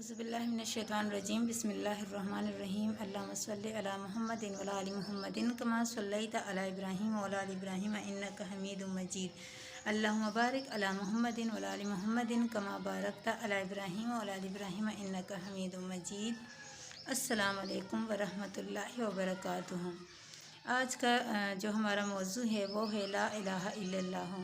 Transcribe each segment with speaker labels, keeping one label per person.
Speaker 1: अऊज़ुबिल्लाहि मिनश्शैतानिर्रजीम बिस्मिल्लाहिर्रहमानिर्रहीम अल्लाहुम्मा सल्लि अला मुहम्मदिन व अला आलि मुहम्मदिन कमा सल्लैता अला इब्राहीम व अला आलि इब्राहीम इन्नका हमीदुम मजीद अल्लाहुम्मा बारिक अला मुहम्मदिन व अला आलि मुहम्मदिन कमा बारकता अला इब्राहीम व अला आलि इब्राहीम इन्नका हमीदुम मजीद। अस्सलामु अलैकुम व रहमतुल्लाहि व बरकातुहू। आज का जो हमारा मौजू है वो है ला इलाहा इल्लल्लाह।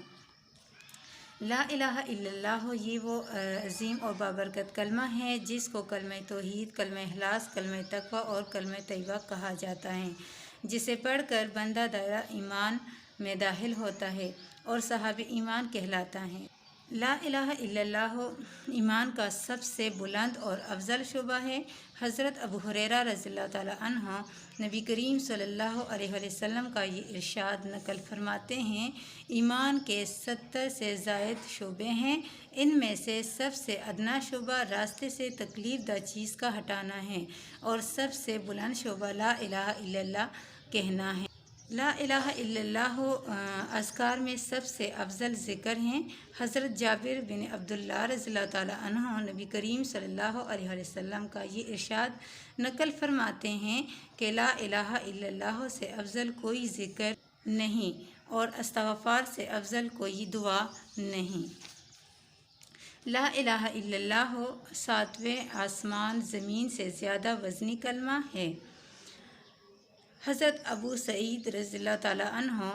Speaker 1: ला इलाहा इल्लल्लाह ये वो अज़ीम और बाबरकत कलमा है जिसको कलमा तौहीद, कलमा इखलास, कलमा तक़वा और कलमा तैयबा कहा जाता है, जिसे पढ़कर बंदा दायरा ईमान में दाखिल होता है और साहिब ईमान कहलाता है। ला इलाहा इल्लल्लाह ईमान का सबसे बुलंद और अफजल शुबा है। हज़रत अबू हुरैरा रज़ियल्लाहु ताला अन्हु नबी करीम सल्लल्लाहु अलैहि वसल्लम का ये इरशाद नकल फरमाते हैं, ईमान के 70 से ज़ायद शुबे हैं। इनमें से सबसे अदना शुबा रास्ते से तकलीफ़ दा चीज़ का हटाना है और सबसे बुलंद शुबा ला इलाहा इल्लल्लाह कहना है। ला इलाहा इल्लल्लाह अज़कार में सबसे अफजल ज़िक्र हैं। हज़रत जाबिर बिन अब्दुल्लाह रज़ियल्लाहु ताला अन्हु नबी करीम सल्लल्लाहु अलैहि वसल्लम का ये इरशाद नकल फरमाते हैं कि ला इलाहा इल्लल्लाह से अफजल कोई ज़िक्र नहीं और इस्तिग़फ़ार से अफजल कोई दुआ नहीं। ला इलाहा इल्लल्लाह 7वें आसमान ज़मीन से ज़्यादा वज़नी कलमा है। हज़रत अबू सईद रज़ियल्लाहु ताला अन्हु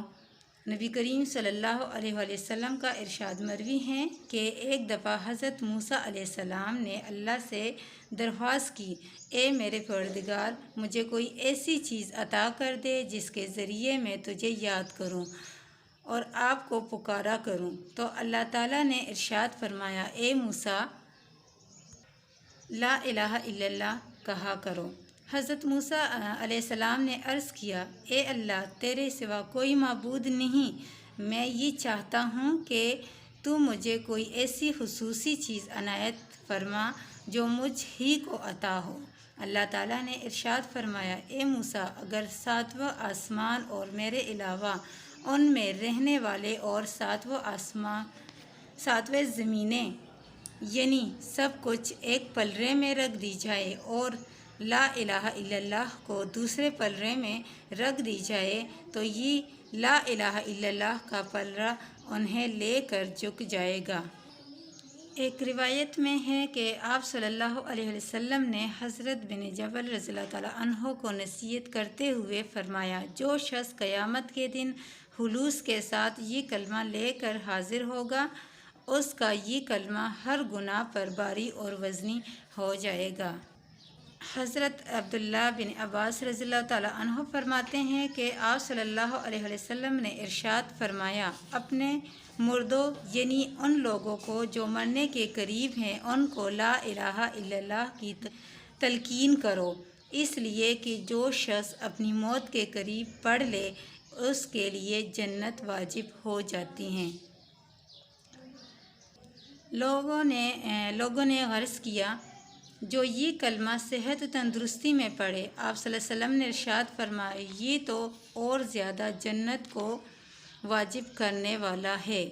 Speaker 1: नबी करीम सल्लल्लाहु अलैहि वसल्लम का इरशाद मरवी है कि एक दफ़ा हज़रत मूसा अलैहिस्सलाम ने अल्लाह से दरख्वास्त की, ए मेरे परवरदिगार, मुझे कोई ऐसी चीज़ अता कर दे जिसके ज़रिए मैं तुझे याद करूं और आपको पुकारा करूं। तो अल्लाह ताला ने इरशाद फरमाया, ए मूसा, ला इलाहा इल्लल्लाह कहा करो। हज़रत मूसा अलैहिस्सलाम ने अर्ज़ किया, ए अल्लाह, तेरे सिवा कोई माबूद नहीं, मैं ये चाहता हूँ कि तू मुझे कोई ऐसी खुसूसी चीज़ अनायत फरमा जो मुझ ही को अता हो। अल्लाह ताला ने इरशाद फरमाया, ए मूसा, अगर 7वां आसमान और मेरे अलावा उनमें रहने वाले और 7वें ज़मीनें यानी सब कुछ एक पलरे में रख दी जाए और ला इलाहा इल्लल्लाह को दूसरे पलरे में रख दी जाए तो ये ला इलाहा इल्लल्लाह का पलरा उन्हें लेकर झुक जाएगा। एक रिवायत में है कि आप सल्लल्लाहु अलैहि वसल्लम ने हज़रत बिन जबल रज़ियल्लाहु ताला अन्हु को नसीहत करते हुए फरमाया, जो शख्स क़यामत के दिन हुलूस के साथ ये कलमा लेकर हाजिर होगा, उसका ये कलमा हर गुनाह पर भारी और वज़नी हो जाएगा। हज़रत अब्दुल्लाह बिन अब्बास रज़ियल्लाहु ताला अन्हु फरमाते हैं कि आप सल्लल्लाहु अलैहि वसल्लम ने इरशाद फरमाया, अपने मुर्दों यानी उन लोगों को जो मरने के करीब हैं, उनको ला इलाहा इल्लल्लाह की तलकीन करो, इसलिए कि जो शख्स अपनी मौत के करीब पढ़ ले उसके लिए जन्नत वाजिब हो जाती हैं। लोगों ने गर्ज़ किया, जो ये कलमा सेहत तंदुरुस्ती में पढ़े। आप सल्लल्लाहु अलैहि वसल्लम ने इरशाद फरमाया, ये तो और ज़्यादा जन्नत को वाजिब करने वाला है।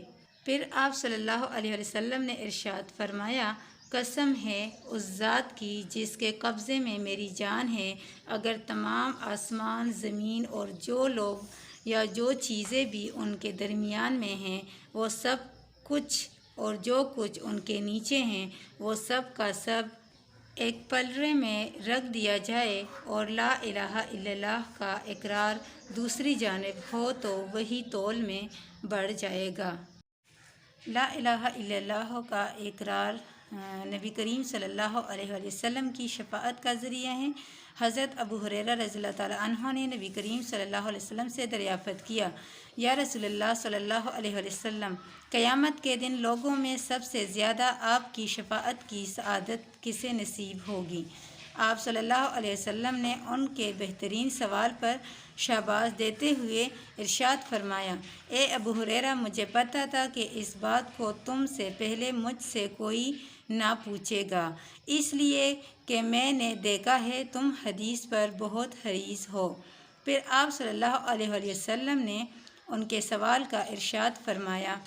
Speaker 1: फिर आप सल्लल्लाहु अलैहि वसल्लम ने इरशाद फरमाया, कसम है उस ज़ात की जिसके कब्ज़े में मेरी जान है, अगर तमाम आसमान, ज़मीन और जो लोग या जो चीज़ें भी उनके दरमियान में हैं, वो सब कुछ और जो कुछ उनके नीचे हैं, वो सब का सब एक पलरे में रख दिया जाए और ला इलाहा इल्लल्लाह का इकरार दूसरी जानिब हो तो वही तौल में बढ़ जाएगा। ला इलाहा इल्लल्लाह का इकरार नबी करीम सल्लल्लाहु अलैहि वसल्लम की शफाअत का ज़रिया है। हज़रत अबू हुरैरा रज़ियल्लाहु ताला अन्हु ने नबी करीम सल्लल्लाहु अलैहि वसल्लम से दरियाफ़त किया, या रसूलुल्लाह सल्लल्लाहु अलैहि वसल्लम, क़यामत के दिन लोगों में सबसे ज़्यादा आपकी शफाअत की सआदत किसे नसीब होगी? आप सल्लल्लाहु अलैहि वसल्लम ने उनके बेहतरीन सवाल पर शाबाश देते हुए इरशाद फरमाया, ए अबू हुरैरा, मुझे पता था कि इस बात को तुम से पहले मुझसे कोई ना पूछेगा, इसलिए कि मैंने देखा है तुम हदीस पर बहुत हरीस हो। फिर आप सल्लल्लाहु अलैहि वसल्लम ने उनके सवाल का इरशाद फरमाया,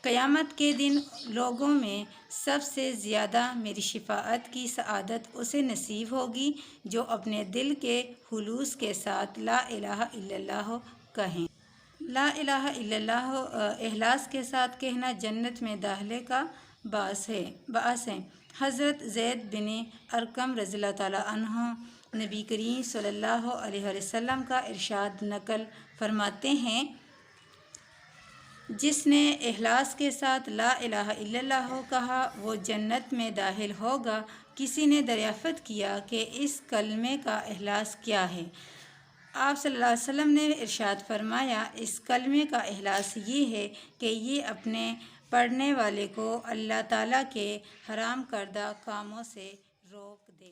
Speaker 1: قیامت کے دن لوگوں میں سب سے زیادہ میری شفاعت کی سعادت اسے نصیب ہوگی جو اپنے دل کے خلوص کے ساتھ لا الہ الا اللہ کہیں۔ لا الہ الا اللہ اخلاص کے ساتھ کہنا جنت میں داخلے کا باعث ہے۔ حضرت زید بن ارقم رضی اللہ تعالیٰ عنہ نبی کریم صلی اللہ علیہ وسلم کا ارشاد نقل فرماتے ہیں، جس نے اخلاص کے ساتھ لا الہ الا اللہ کہا وہ جنت میں داخل ہوگا۔ کسی نے دریافت کیا کہ اس کلمے کا اخلاص کیا ہے؟ آپ صلی اللہ علیہ وسلم نے ارشاد فرمایا، اس کلمے کا اخلاص یہ ہے کہ یہ اپنے پڑھنے والے کو اللہ تعالیٰ کے حرام کردہ کاموں سے روک دے۔